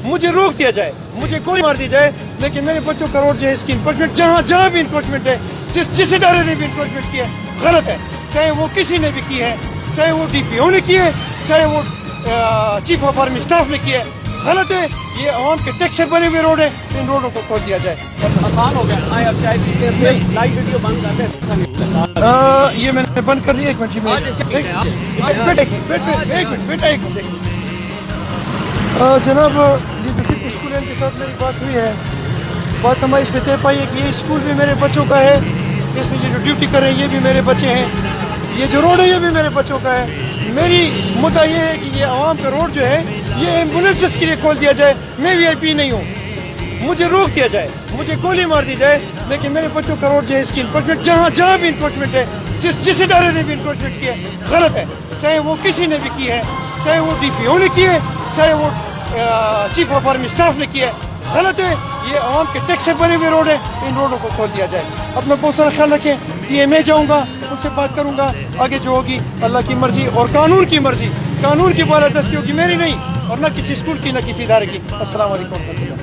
مجھے روک دیا جائے, مجھے گولی مار دی جائے, لیکن میرے بچوں کا روڈ جو ہے اس کی انکروچمنٹ جہاں بھی انکروچمنٹ ہے, جس ادارے نے بھی انکروچمنٹ کی ہے غلط ہے, چاہے وہ کسی نے بھی کی ہے, چاہے وہ ڈی پی او نے کی ہے, چاہے وہ چیف آف آرمی اسٹاف نے کی ہے, غلط ہے. یہ عوام کے ٹیکس سے بنے ہوئے روڈ ہیں, ان روڈوں کو کھول دیا جائے. آسان ہو گیا اب چائے پیتے ہیں لائیو ویڈیو بند کر دیں. یہ میں نے بند کر دیا. ایک منٹ جناب, یہ جو اسکول کے ساتھ میری بات ہوئی ہے, بات ہماری اس پہ طے پائی ہے کہ یہ اسکول بھی میرے بچوں کا ہے, اس میں جو ڈیوٹی کر رہے ہیں یہ بھی میرے بچے ہیں, یہ جو روڈ ہے یہ بھی میرے بچوں کا ہے. میری مدعا یہ ہے کہ یہ عوام کا روڈ جو ہے یہ ایمبولینسز کے لیے کھول دیا جائے. میں وی آئی پی نہیں ہوں, مجھے روک دیا جائے, مجھے گولی مار دی جائے, لیکن میرے بچوں کا روڈ جو ہے اس کی انکروچمنٹ جہاں بھی انکروچمنٹ ہے, جس ادارے نے بھی انکروچمنٹ کی ہے غلط ہے, چاہے وہ کسی نے بھی کی ہے, چاہے وہ ڈی پی او نے کی ہے, چاہے وہ چیف آف آرمی اسٹاف نے کی ہے, غلط ہے. یہ عوام کے ٹیکس سے بنے ہوئے روڈ ہیں, ان روڈوں کو کھول دیا جائے. اپنا بہت سارا خیال رکھیں. ڈی ایم اے جاؤں گا, ان سے بات کروں گا, آگے جو ہوگی اللہ کی مرضی اور قانون کی مرضی, قانون کی بالادستی ہوگی, میری نہیں, اور نہ کسی اسکول کی نہ کسی ادارے کی. السلام علیکم.